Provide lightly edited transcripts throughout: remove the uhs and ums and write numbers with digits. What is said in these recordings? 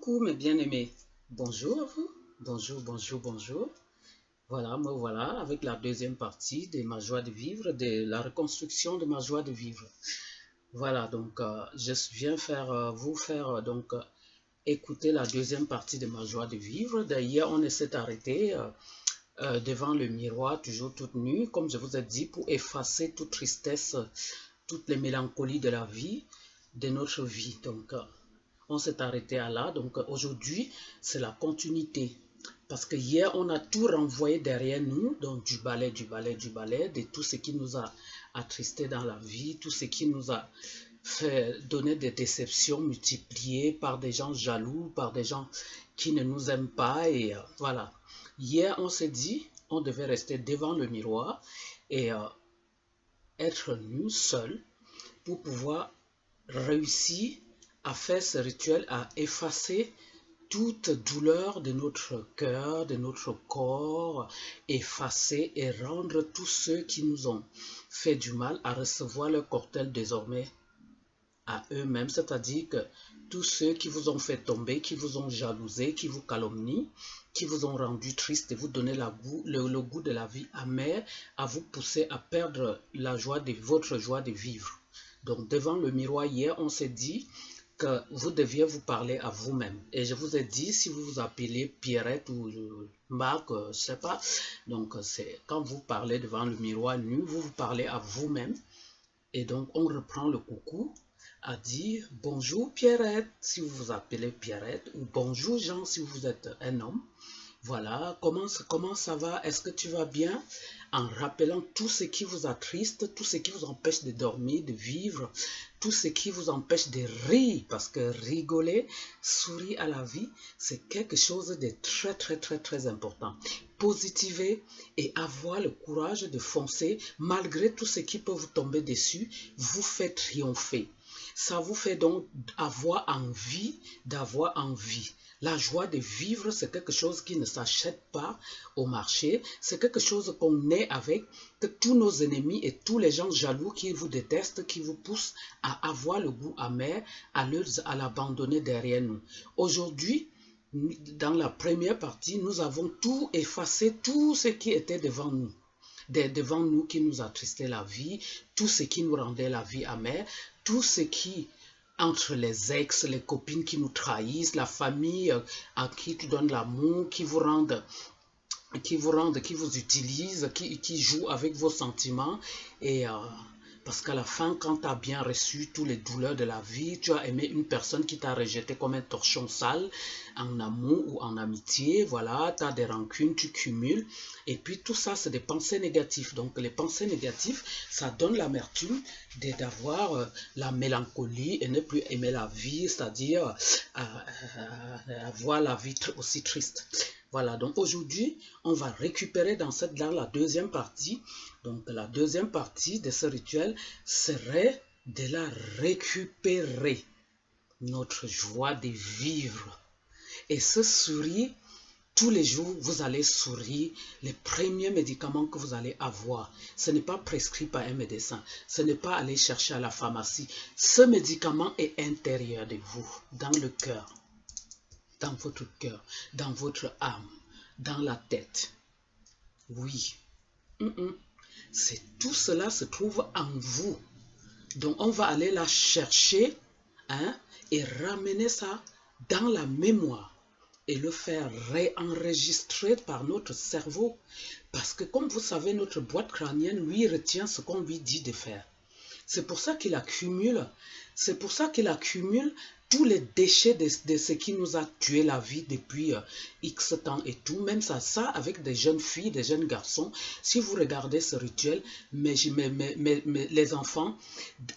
Coucou mes bien-aimés, bonjour à vous, bonjour. Voilà, me voilà avec la deuxième partie de ma joie de vivre, de la reconstruction de ma joie de vivre. Voilà, donc je viens vous faire écouter la deuxième partie de ma joie de vivre. D'ailleurs, on s'est arrêté devant le miroir, toujours toute nue, comme je vous ai dit, pour effacer toute tristesse, toutes les mélancolies de la vie, de notre vie. Donc, on s'est arrêté à là. Donc, aujourd'hui, c'est la continuité. Parce que hier, on a tout renvoyé derrière nous, donc du balai, de tout ce qui nous a attristés dans la vie, tout ce qui nous a fait donner des déceptions multipliées par des gens jaloux, par des gens qui ne nous aiment pas. Et voilà. Hier, on s'est dit, on devait rester devant le miroir et être nu, seul, pour pouvoir réussir à faire ce rituel, à effacer toute douleur de notre cœur, de notre corps, effacer et rendre tous ceux qui nous ont fait du mal à recevoir leur cortèle désormais à eux-mêmes, c'est-à-dire que tous ceux qui vous ont fait tomber, qui vous ont jalousé, qui vous calomnient, qui vous ont rendu triste et vous donner le goût de la vie amère, à vous pousser à perdre votre joie de vivre. Donc devant le miroir hier, on s'est dit que vous deviez vous parler à vous-même. Et je vous ai dit, si vous vous appelez Pierrette ou Marc, je ne sais pas, donc c'est quand vous parlez devant le miroir nu, vous vous parlez à vous-même. Et donc on reprend le coucou à dire bonjour Pierrette si vous vous appelez Pierrette, ou bonjour Jean si vous êtes un homme. Voilà, comment ça va? Est-ce que tu vas bien? En rappelant tout ce qui vous attriste, tout ce qui vous empêche de dormir, de vivre, tout ce qui vous empêche de rire, parce que rigoler, sourire à la vie, c'est quelque chose de très important. Positiver et avoir le courage de foncer, malgré tout ce qui peut vous tomber dessus, vous fait triompher. Ça vous fait donc avoir envie d'avoir envie. La joie de vivre, c'est quelque chose qui ne s'achète pas au marché. C'est quelque chose qu'on naît avec, que tous nos ennemis et tous les gens jaloux qui vous détestent, qui vous poussent à avoir le goût amer, à l'abandonner derrière nous. Aujourd'hui, dans la première partie, nous avons tout effacé, tout ce qui était devant nous, qui nous attristait la vie, tout ce qui nous rendait la vie amère, tout ce qui, entre les ex, les copines qui nous trahissent, la famille à qui tu donnes l'amour, qui vous utilisent, qui jouent avec vos sentiments. Et parce qu'à la fin, quand tu as bien reçu toutes les douleurs de la vie, tu as aimé une personne qui t'a rejeté comme un torchon sale, en amour ou en amitié, voilà, tu as des rancunes, tu cumules. Et puis tout ça, c'est des pensées négatives. Donc les pensées négatives, ça donne l'amertume d'avoir la mélancolie et ne plus aimer la vie, c'est-à-dire avoir la vie aussi triste. Voilà, donc aujourd'hui, on va récupérer dans la deuxième partie. Donc la deuxième partie de ce rituel serait de la récupérer, notre joie de vivre. Et ce sourire, tous les jours, vous allez sourire. Les premiers médicaments que vous allez avoir, ce n'est pas prescrit par un médecin. Ce n'est pas aller chercher à la pharmacie. Ce médicament est intérieur de vous, dans le cœur, dans votre cœur, dans votre âme, dans la tête. Oui. C'est tout cela se trouve en vous. Donc on va aller la chercher et ramener ça dans la mémoire et le faire réenregistrer par notre cerveau. Parce que comme vous savez, notre boîte crânienne, lui, retient ce qu'on lui dit de faire. C'est pour ça qu'il accumule tous les déchets de ce qui nous a tué la vie depuis X temps et tout. Même ça avec des jeunes filles, des jeunes garçons. Si vous regardez ce rituel, les enfants,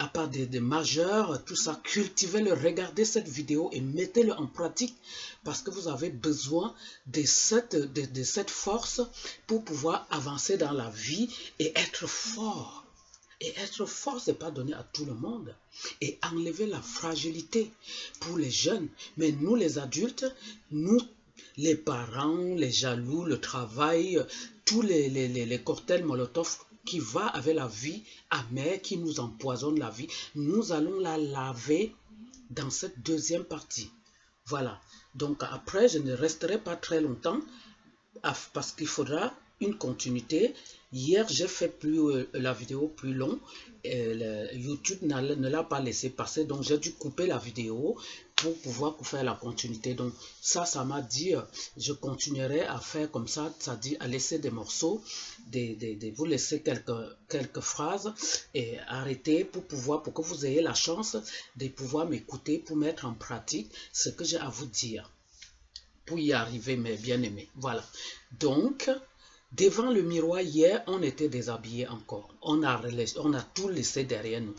à part des majeurs, tout ça, cultivez-le, regardez cette vidéo et mettez-le en pratique. Parce que vous avez besoin de cette force pour pouvoir avancer dans la vie et être fort. Et être fort, ce n'est pas donné à tout le monde. Et enlever la fragilité pour les jeunes. Mais nous, les adultes, nous, les parents, les jaloux, le travail, tous les cocktails Molotov qui va avec la vie amère, qui nous empoisonne la vie, nous allons la laver dans cette deuxième partie. Voilà. Donc après, je ne resterai pas très longtemps parce qu'il faudra une continuité. Hier, j'ai fait la vidéo plus longue. YouTube ne l'a pas laissé passer, donc j'ai dû couper la vidéo pour pouvoir faire la continuité. Donc ça m'a dit, je continuerai à faire comme ça, c'est-à-dire à laisser des morceaux, vous laisser quelques phrases et arrêter pour que vous ayez la chance de pouvoir m'écouter pour mettre en pratique ce que j'ai à vous dire. Pour y arriver, mes bien-aimés. Voilà. Donc, devant le miroir, hier, on était déshabillés encore. On a tout laissé derrière nous.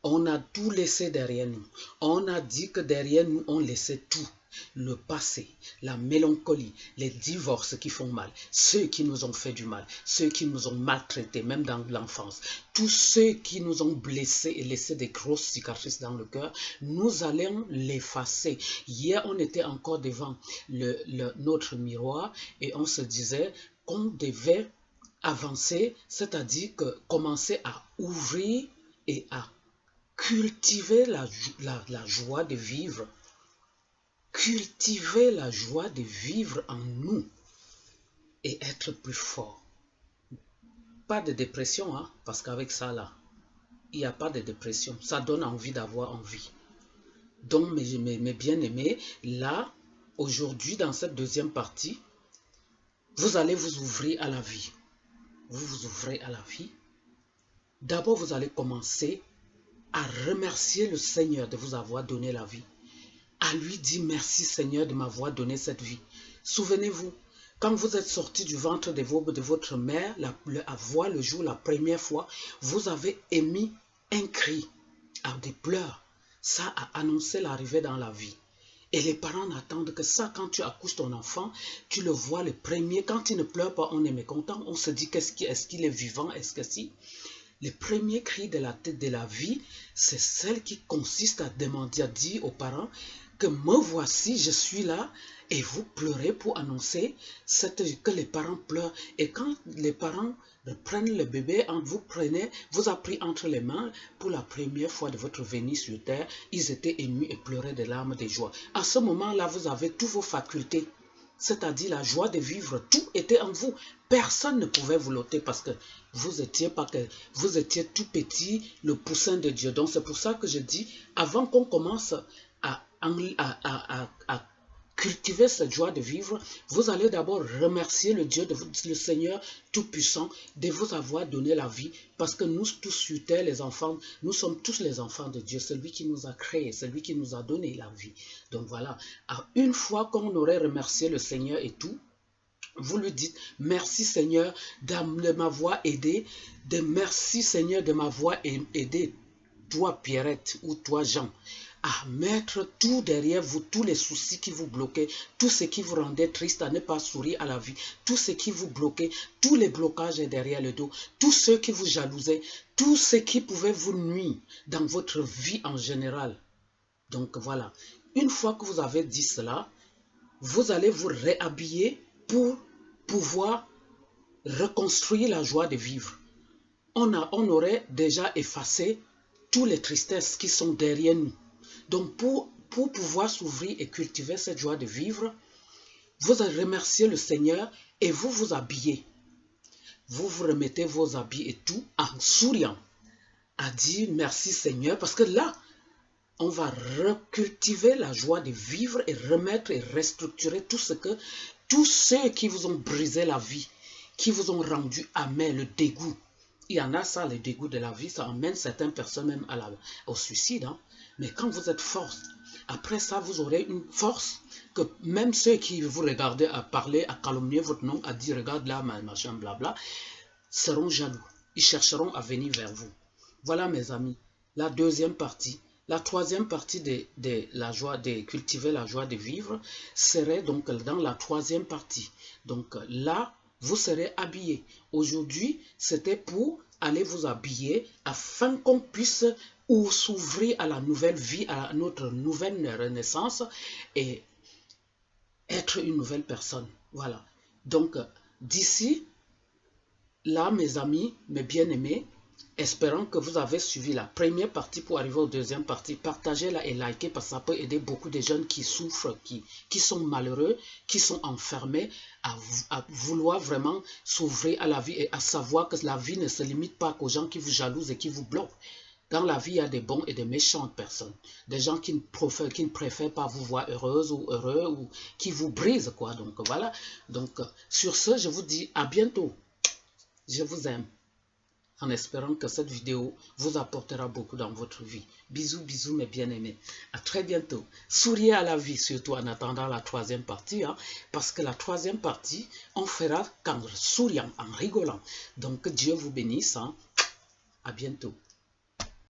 On a tout laissé derrière nous. On a dit que derrière nous, on laissait tout. Le passé, la mélancolie, les divorces qui font mal, ceux qui nous ont fait du mal, ceux qui nous ont maltraités, même dans l'enfance, tous ceux qui nous ont blessés et laissé des grosses cicatrices dans le cœur, nous allons l'effacer. Hier, on était encore devant notre miroir et on se disait qu'on devait avancer, c'est-à-dire que commencer à ouvrir et à cultiver la joie de vivre. Cultiver la joie de vivre en nous et être plus fort. Pas de dépression, hein, parce qu'avec ça, là, il n'y a pas de dépression. Ça donne envie d'avoir envie. Donc, mes bien-aimés, là, aujourd'hui, dans cette deuxième partie, vous allez vous ouvrir à la vie. Vous vous ouvrez à la vie. D'abord, vous allez commencer à remercier le Seigneur de vous avoir donné la vie. À lui dire merci Seigneur de m'avoir donné cette vie. Souvenez-vous, quand vous êtes sorti du ventre de votre mère, le jour, la première fois, vous avez émis un cri, des pleurs. Ça a annoncé l'arrivée dans la vie. Et les parents n'attendent que ça. Quand tu accouches ton enfant, tu le vois le premier. Quand il ne pleure pas, on est mécontent. On se dit, est-ce qu'il est vivant? Est-ce que si? Le premier cri de la tête de la vie, c'est celle qui consiste à demander, à dire aux parents, que me voici, je suis là, et vous pleurez pour annoncer que les parents pleurent. Et quand les parents prennent le bébé, vous a pris entre les mains pour la première fois de votre venue sur terre, ils étaient émus et pleuraient des larmes de joie. À ce moment-là, vous avez toutes vos facultés, c'est-à-dire la joie de vivre, tout était en vous. Personne ne pouvait vous l'ôter parce que vous étiez tout petit, le poussin de Dieu. Donc c'est pour ça que je dis, avant qu'on commence à cultiver cette joie de vivre, vous allez d'abord remercier le Seigneur Tout-Puissant de vous avoir donné la vie, parce que nous tous sur terre, les enfants, nous sommes tous les enfants de Dieu, celui qui nous a créés, celui qui nous a donné la vie. Donc voilà, une fois qu'on aurait remercié le Seigneur et tout, vous lui dites, merci Seigneur de m'avoir aidé, merci Seigneur de m'avoir aidé, toi Pierrette ou toi Jean, à mettre tout derrière vous, tous les soucis qui vous bloquaient, tout ce qui vous rendait triste à ne pas sourire à la vie, tout ce qui vous bloquait, tous les blocages derrière le dos, tous ceux qui vous jalousaient, tout ce qui pouvait vous nuire dans votre vie en général. Donc voilà, une fois que vous avez dit cela, vous allez vous réhabiller pour pouvoir reconstruire la joie de vivre. On aurait déjà effacé toutes les tristesses qui sont derrière nous. Donc pour pouvoir s'ouvrir et cultiver cette joie de vivre, vous allez remercier le Seigneur et vous vous habillez. Vous vous remettez vos habits et tout en souriant, à dire merci Seigneur, parce que là, on va recultiver la joie de vivre et remettre et restructurer tous ceux qui vous ont brisé la vie, qui vous ont rendu amer, le dégoût. Il y en a ça, le dégoût de la vie, ça emmène certaines personnes même au suicide. Hein. Mais quand vous êtes forte, après ça, vous aurez une force que même ceux qui vous regardent à parler, à calomnier votre nom, à dire regarde là, machin, blabla, seront jaloux. Ils chercheront à venir vers vous. Voilà mes amis, la deuxième partie. La troisième partie de cultiver la joie de vivre serait donc dans la troisième partie. Donc là, vous serez habillés. Aujourd'hui, c'était pour aller vous habiller afin qu'on puisse s'ouvrir à la nouvelle vie, à notre nouvelle renaissance et être une nouvelle personne. Voilà. Donc, d'ici là, mes amis, mes bien-aimés, Espérant que vous avez suivi la première partie pour arriver aux deuxième partie. Partagez-la et likez parce que ça peut aider beaucoup de jeunes qui souffrent, qui sont malheureux, qui sont enfermés à vouloir vraiment s'ouvrir à la vie et à savoir que la vie ne se limite pas qu'aux gens qui vous jalousent et qui vous bloquent. Dans la vie, il y a des bons et des méchantes personnes. Des gens qui ne préfèrent pas vous voir heureuse ou heureux ou qui vous brisent, quoi. Donc voilà. Donc sur ce, je vous dis à bientôt. Je vous aime. En espérant que cette vidéo vous apportera beaucoup dans votre vie. Bisous, bisous mes bien-aimés. À très bientôt. Souriez à la vie, surtout en attendant la troisième partie. Hein, parce que la troisième partie, on fera qu'en souriant, en rigolant. Donc, que Dieu vous bénisse. Hein. À bientôt.